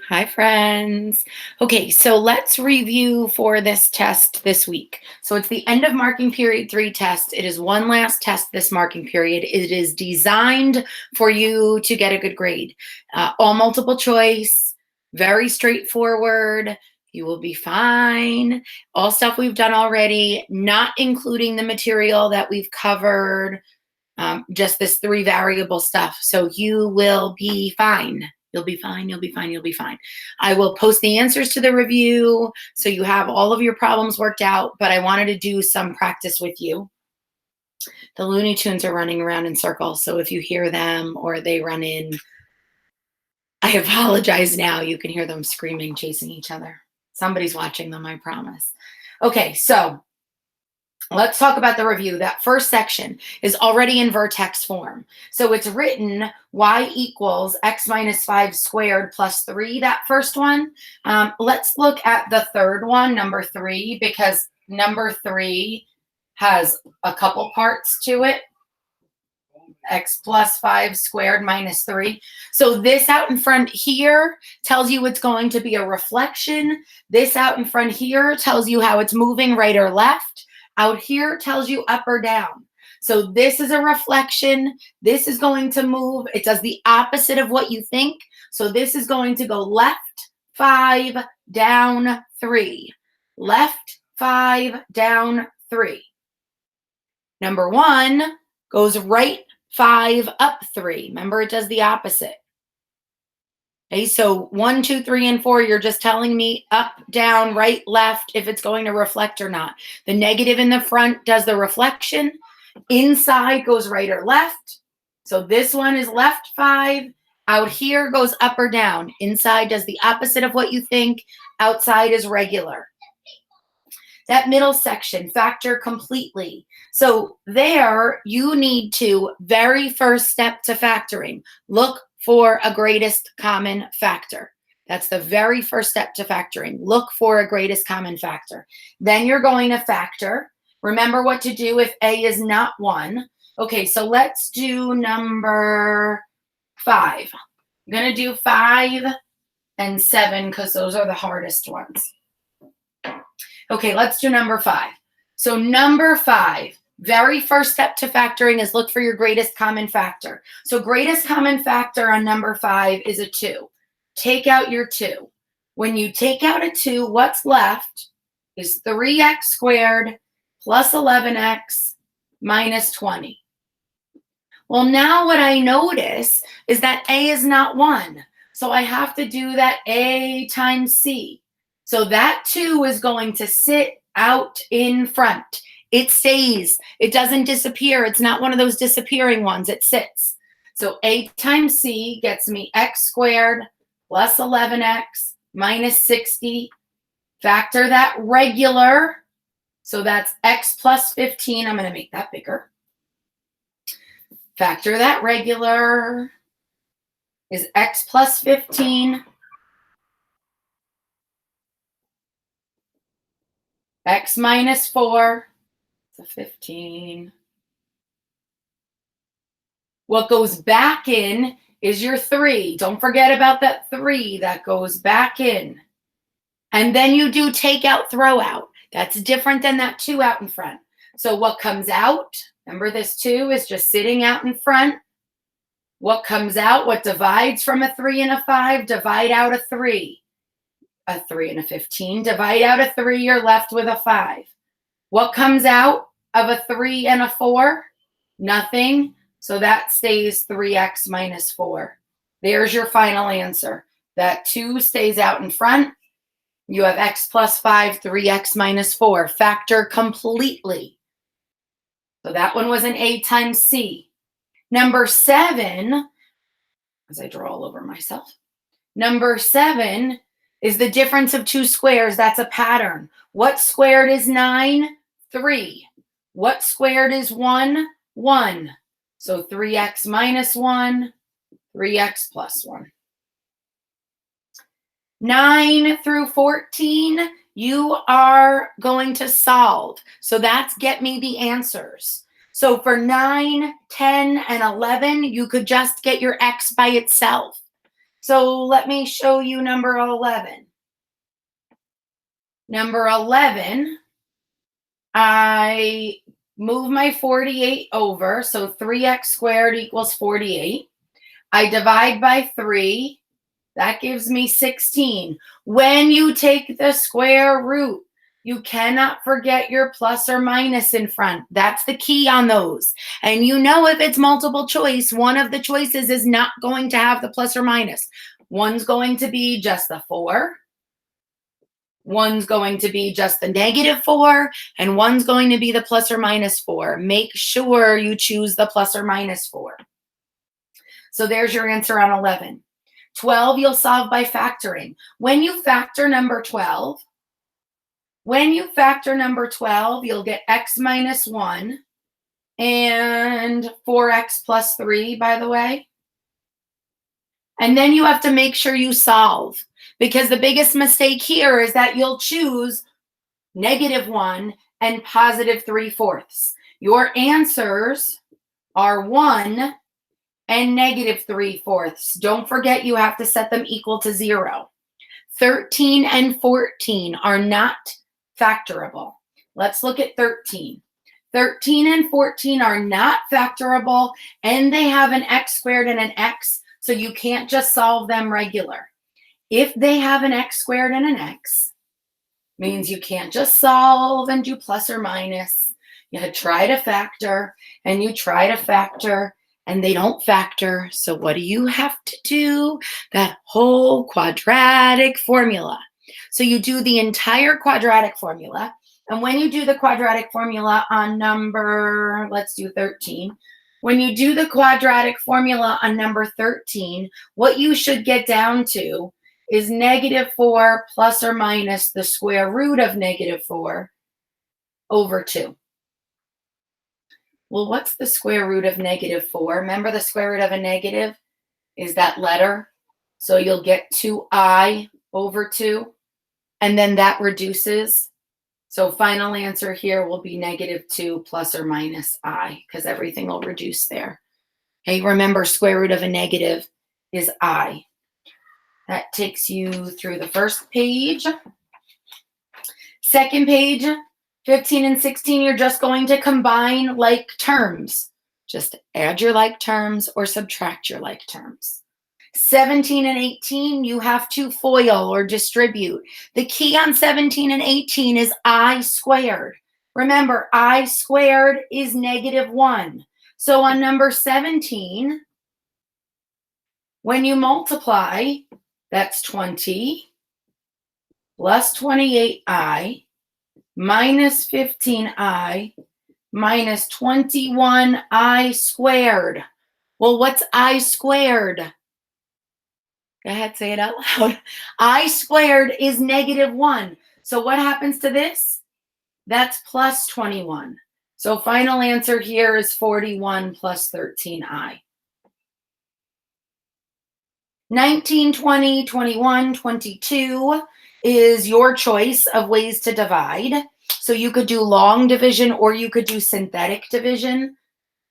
Hi, friends. Okay, so let's review for this test this week. So it's the end of marking period 3 test. It is one last test this marking period. It is designed for you to get a good grade. All multiple choice, very straightforward. You will be fine. All stuff we've done already, not including the material that we've covered, just this 3 variable stuff. So you will be fine. You'll be fine, you'll be fine, you'll be fine. I will post the answers to the review so you have all of your problems worked out, but I wanted to do some practice with you. The Looney Tunes are running around in circles, so if you hear them or they run in, I apologize now. You can hear them screaming, chasing each other. Somebody's watching them, I promise. Okay, so let's talk about the review. That first section is already in vertex form. So it's written y equals x minus 5 squared plus 3, that first one. Let's look at the third one, number 3, because number 3 has a couple parts to it. X plus 5 squared minus 3. So this out in front here tells you it's going to be a reflection. This out in front here tells you how it's moving right or left. Out here tells you up or down. So this is a reflection. This is going to move. It does the opposite of what you think. So this is going to go left 5, down 3. Left 5, down 3. Number 1 goes right 5, up 3. Remember, it does the opposite. Okay, so 1, 2, 3, and 4, you're just telling me up, down, right, left, if it's going to reflect or not. The negative in the front does the reflection. Inside goes right or left. So this one is left 5. Out here goes up or down. Inside does the opposite of what you think. Outside is regular. That middle section, factor completely. So there, you need to, very first step to factoring, look for a greatest common factor. That's the very first step to factoring. Look for a greatest common factor. Then you're going to factor. Remember what to do if A is not 1. Okay, so let's do number 5. I'm going to do 5 and 7 because those are the hardest ones. Okay, let's do number 5. So number 5, very first step to factoring is look for your greatest common factor. So greatest common factor on number 5 is a 2. Take out your 2. When you take out a 2, what's left is 3x squared plus 11x minus 20. Well, now what I notice is that A is not 1. So I have to do that A times C. So that 2 is going to sit out in front. It stays. It doesn't disappear. It's not one of those disappearing ones. It sits. So A times C gets me x squared plus 11x minus 60. Factor that regular. So that's x plus 15. I'm going to make that bigger. Factor that regular is x plus 15. X minus 4, so 15. What goes back in is your 3. Don't forget about that 3 that goes back in. And then you do take out, throw out. That's different than that 2 out in front. So what comes out, remember this 2 is just sitting out in front. What comes out, what divides from a 3 and a 5, divide out a 3. A 3 and a 15. Divide out a 3, you're left with a 5. What comes out of a 3 and a 4? Nothing. So that stays 3x minus 4. There's your final answer. That 2 stays out in front. You have x plus 5, 3x minus 4. Factor completely. So that one was an A times C. Number 7, as I draw all over myself. Number 7 is the difference of 2 squares. That's a pattern. What squared is 9? 3. What squared is 1? 1. So 3x minus 1, 3x plus 1. 9 through 14, you are going to solve. So that's get me the answers. So for 9, 10, and 11, you could just get your x by itself. So let me show you number 11. Number 11, I move my 48 over, so 3x squared equals 48. I divide by 3, that gives me 16. When you take the square root, you cannot forget your plus or minus in front. That's the key on those. And you know if it's multiple choice, one of the choices is not going to have the plus or minus. One's going to be just the 4. One's going to be just the -4, and one's going to be the plus or minus 4. Make sure you choose the plus or minus 4. So there's your answer on 11. 12, you'll solve by factoring. When you factor number 12, you'll get x minus 1 and 4x plus 3, by the way. And then you have to make sure you solve, because the biggest mistake here is that you'll choose -1 and +3/4. Your answers are 1 and -3/4. Don't forget you have to set them equal to 0. 13 and 14 are not factorable. Let's look at 13. 13 and 14 are not factorable, and they have an x squared and an x, so you can't just solve them regular. If they have an x squared and an x, means you can't just solve and do plus or minus. You try to factor, and you try to factor, and they don't factor. So what do you have to do? That whole quadratic formula. So you do the entire quadratic formula. And when you do the quadratic formula on number, let's do 13. When you do the quadratic formula on number 13, what you should get down to is -4 plus or minus the square root of -4 over 2. Well, what's the square root of -4? Remember, the square root of a negative is that letter. So you'll get 2i over 2, and then that reduces. So final answer here will be -2 plus or minus I, because everything will reduce there. Hey, remember, square root of a negative is I. That takes you through the first page. Second page, 15 and 16, you're just going to combine like terms. Just add your like terms or subtract your like terms. 17 and 18, you have to FOIL or distribute. The key on 17 and 18 is I squared. Remember, I squared is -1. So on number 17, when you multiply, that's 20 plus 28i minus 15i minus 21i squared. Well, what's I squared? Go ahead, say it out loud. I squared is -1. So what happens to this? That's plus 21. So final answer here is 41 plus 13i. 19, 20, 21, 22 is your choice of ways to divide. So you could do long division or you could do synthetic division.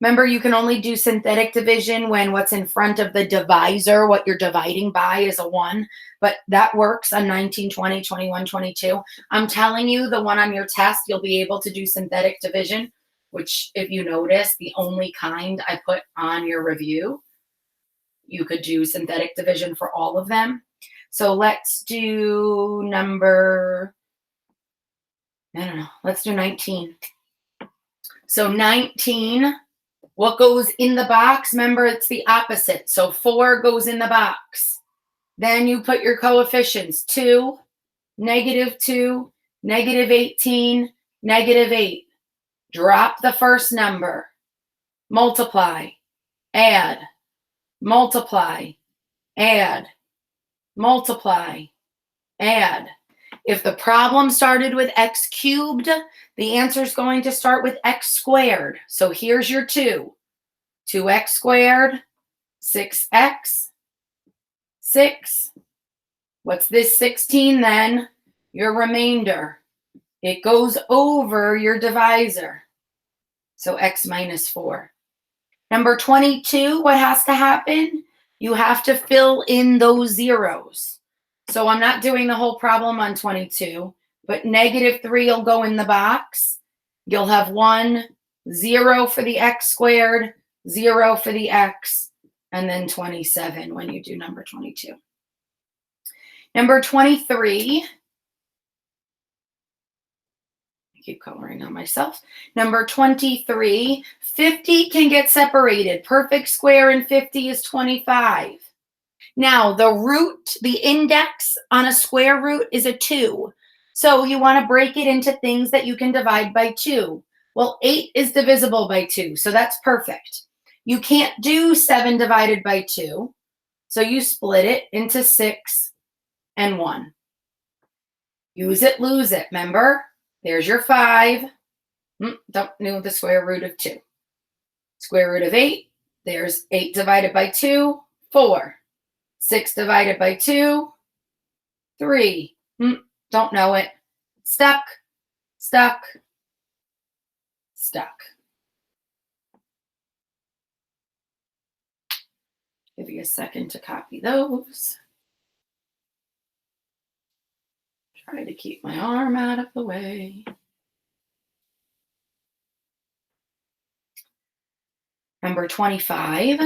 Remember, you can only do synthetic division when what's in front of the divisor, what you're dividing by, is a 1. But that works on 19, 20, 21, 22. I'm telling you, the one on your test, you'll be able to do synthetic division, which, if you notice, the only kind I put on your review. You could do synthetic division for all of them. So let's do let's do 19. So 19, what goes in the box? Remember, it's the opposite. So 4 goes in the box. Then you put your coefficients, 2, -2, -18, -8. Drop the first number. Multiply, add, multiply, add, multiply, add. If the problem started with x cubed, the answer is going to start with x squared. So here's your 2. 2x squared, 6x, 6. What's this 16 then? Your remainder. It goes over your divisor. So x minus 4. Number 22, what has to happen? You have to fill in those zeros. So I'm not doing the whole problem on 22, but -3 will go in the box. You'll have 1, 0 for the x squared, 0 for the x, and then 27 when you do number 22. Number 23, I keep coloring on myself. Number 23, 50 can get separated. Perfect square and 50 is 25. Now, the root, the index on a square root is a 2. So you want to break it into things that you can divide by 2. Well, 8 is divisible by 2, so that's perfect. You can't do 7 divided by 2, so you split it into 6 and 1. Use it, lose it, remember? There's your 5. Don't know the square root of 2. Square root of 8, there's 8 divided by 2, 4. 6 divided by 2, 3. Don't know it. Stuck, stuck, stuck. Give you a second to copy those. Try to keep my arm out of the way. Number 25.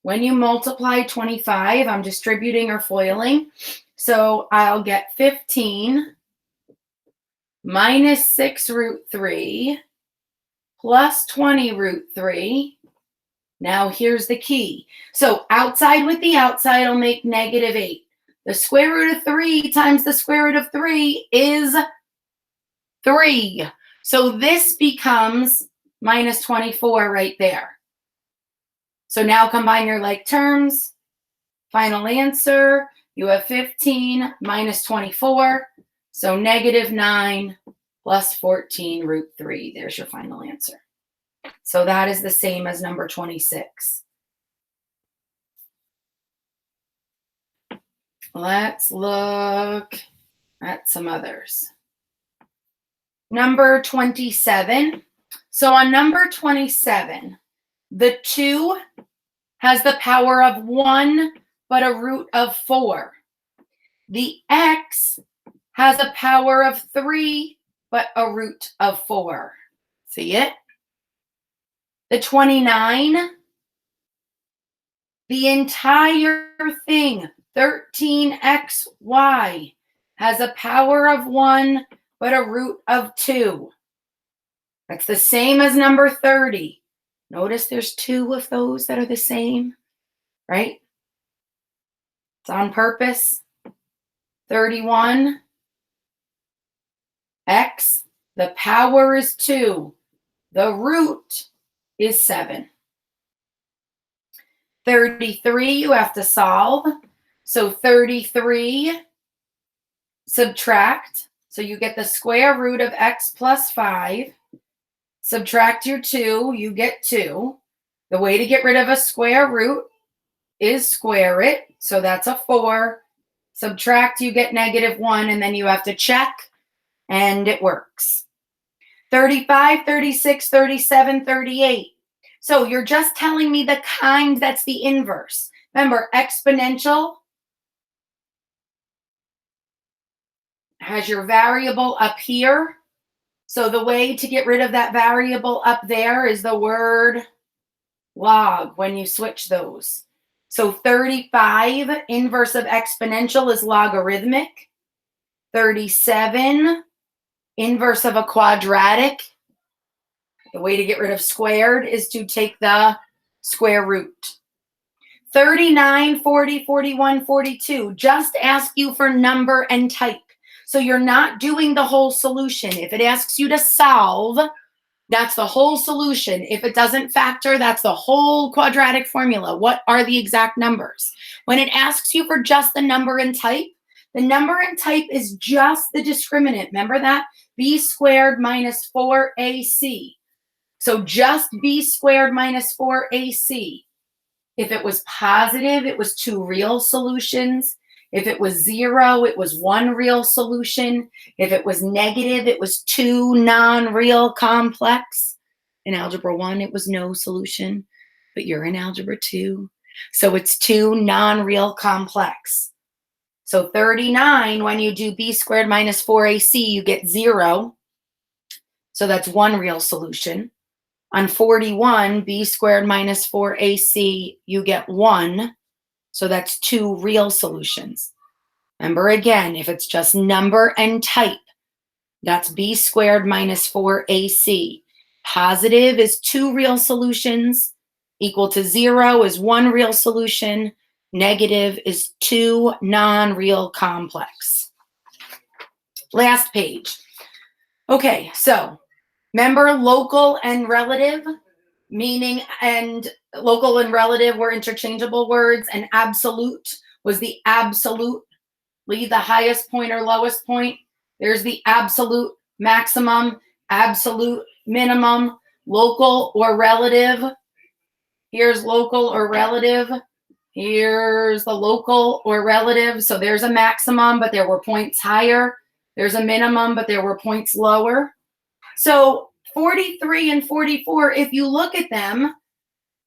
When you multiply 25, I'm distributing or foiling. So I'll get 15 minus 6 root 3 plus 20 root 3. Now here's the key. So outside with the outside will make -8. The square root of 3 times the square root of 3 is 3. So this becomes minus 24 right there. So now combine your like terms. Final answer, you have 15 minus 24. So -9 plus 14 root 3. There's your final answer. So that is the same as number 26. Let's look at some others. Number 27. So on number 27, the 2 has the power of 1, but a root of 4. The x has a power of 3, but a root of 4. See it? The 29, the entire thing, 13xy, has a power of 1, but a root of 2. That's the same as number 30. Notice there's 2 of those that are the same, right? It's on purpose. 31, x, the power is 2. The root is 7. 33, you have to solve. So 33, subtract. So you get the square root of x plus 5. Subtract your 2, you get 2. The way to get rid of a square root is square it. So that's a 4. Subtract, you get -1, and then you have to check, and it works. 35, 36, 37, 38. So you're just telling me the kind that's the inverse. Remember, exponential has your variable up here. So the way to get rid of that variable up there is the word log when you switch those. So 35, inverse of exponential is logarithmic. 37, inverse of a quadratic. The way to get rid of squared is to take the square root. 39, 40, 41, 42. Just ask you for number and type. So you're not doing the whole solution. If it asks you to solve, that's the whole solution. If it doesn't factor, that's the whole quadratic formula. What are the exact numbers? When it asks you for just the number and type, the number and type is just the discriminant. Remember that? B squared minus 4AC. So just B squared minus 4AC. If it was positive, it was 2 real solutions. If it was 0, it was 1 real solution. If it was negative, it was 2 non-real complex. In Algebra 1, it was no solution. but you're in Algebra 2. So it's 2 non-real complex. So 39, when you do b squared minus 4ac, you get 0. So that's one real solution. On 41, b squared minus 4ac, you get 1. So that's 2 real solutions. Remember again, if it's just number and type, that's b squared minus 4ac. Positive is 2 real solutions. Equal to 0 is 1 real solution. Negative is 2 non-real complex. Last page. Okay, so remember local and relative, meaning and local and relative were interchangeable words, and absolute was the absolutely the highest point or lowest point. There's the absolute maximum, absolute minimum, local or relative. Here's local or relative. Here's the local or relative. So there's a maximum, but there were points higher. There's a minimum, but there were points lower. So 43 and 44, if you look at them,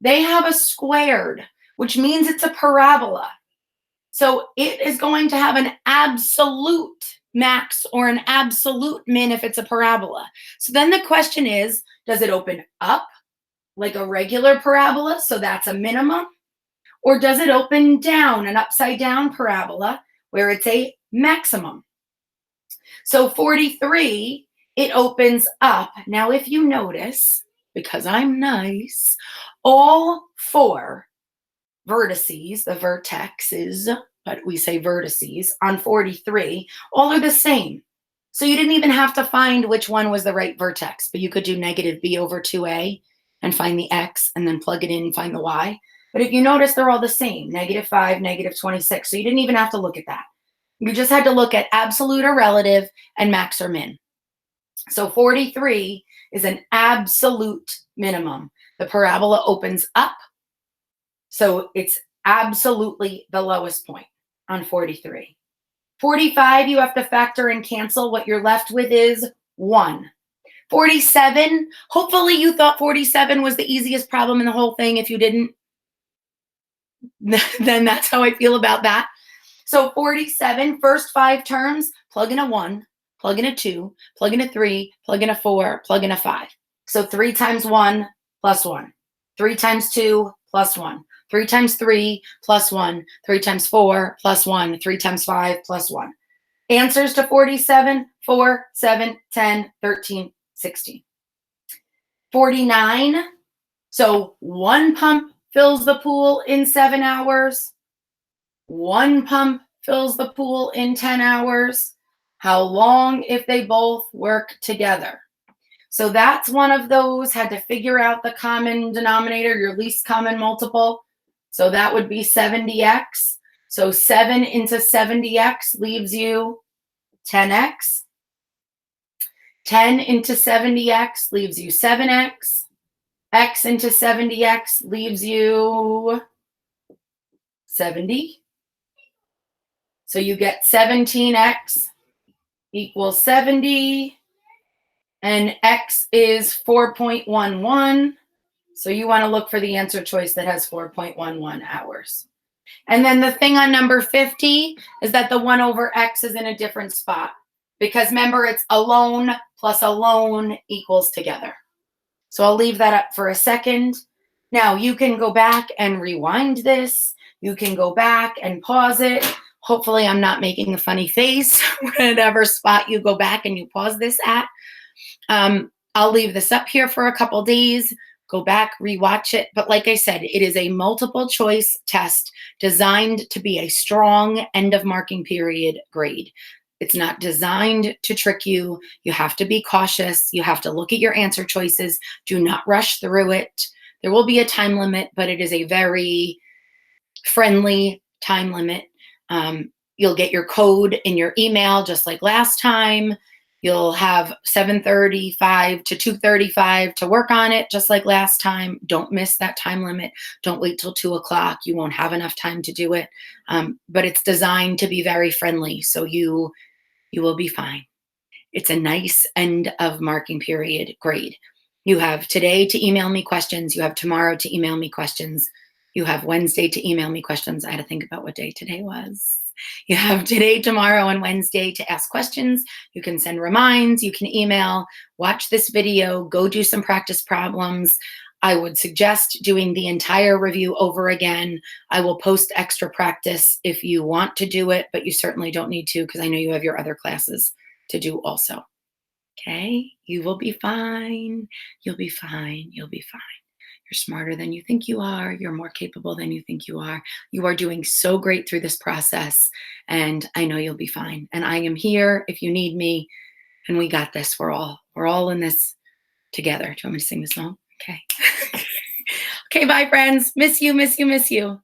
they have a squared, which means it's a parabola. So it is going to have an absolute max or an absolute min if it's a parabola. So then the question is, does it open up like a regular parabola? So that's a minimum. Or does it open down, an upside down parabola, where it's a maximum? So 43, it opens up. Now, if you notice, because I'm nice, all 4 vertices, the vertexes, but we say vertices, on 43, all are the same. So you didn't even have to find which one was the right vertex, but you could do negative b over 2a and find the x and then plug it in and find the y. But if you notice, they're all the same, negative 5, negative 26. So you didn't even have to look at that. You just had to look at absolute or relative and max or min. So 43 is an absolute minimum. The parabola opens up, so it's absolutely the lowest point on 43. 45, you have to factor and cancel. What you're left with is 1. 47, hopefully you thought 47 was the easiest problem in the whole thing. If you didn't, then that's how I feel about that. So 47, first 5 terms, plug in a 1, plug in a 2, plug in a 3, plug in a 4, plug in a 5. So 3 times 1 plus 1, 3 times 2 plus 1, 3 times 3 plus 1, 3 times 4 plus 1, 3 times 5 plus 1. Answers to 47, 4, 7, 10, 13, 16. 49, so 1 pump fills the pool in 7 hours. 1 pump fills the pool in 10 hours. How long if they both work together? So that's one of those, had to figure out the common denominator, your least common multiple. So that would be 70x. So 7 into 70x leaves you 10x. 10 into 70x leaves you 7x. X into 70x leaves you 70. So you get 17x equals 70, and x is 4.11. So you want to look for the answer choice that has 4.11 hours. And then the thing on number 50 is that the 1 over x is in a different spot, because remember, it's alone plus alone equals together. So I'll leave that up for a second. Now you can go back and rewind this. You can go back and pause it. Hopefully I'm not making a funny face whatever spot you go back and you pause this at. I'll leave this up here for a couple days. Go back, rewatch it. But like I said, it is a multiple choice test designed to be a strong end of marking period grade. It's not designed to trick you. You have to be cautious. You have to look at your answer choices. Do not rush through it. There will be a time limit, but it is a very friendly time limit. You'll get your code in your email just like last time. You'll have 7:35 to 2:35 to work on it just like last time. Don't miss that time limit. Don't wait till 2 o'clock. You won't have enough time to do it. But it's designed to be very friendly, so you will be fine. It's a nice end of marking period grade. You have today to email me questions. You have tomorrow to email me questions. You have Wednesday to email me questions. I had to think about what day today was. You have today, tomorrow, and Wednesday to ask questions. You can send reminds. You can email. Watch this video. Go do some practice problems. I would suggest doing the entire review over again. I will post extra practice if you want to do it, but you certainly don't need to because I know you have your other classes to do also. Okay? You will be fine. You'll be fine. You'll be fine. You're smarter than you think you are. You're more capable than you think you are. You are doing so great through this process, and I know you'll be fine. And I am here if you need me, and we got this. We're all in this together. Do you want me to sing the song? Okay. Okay, bye, friends. Miss you, miss you, miss you.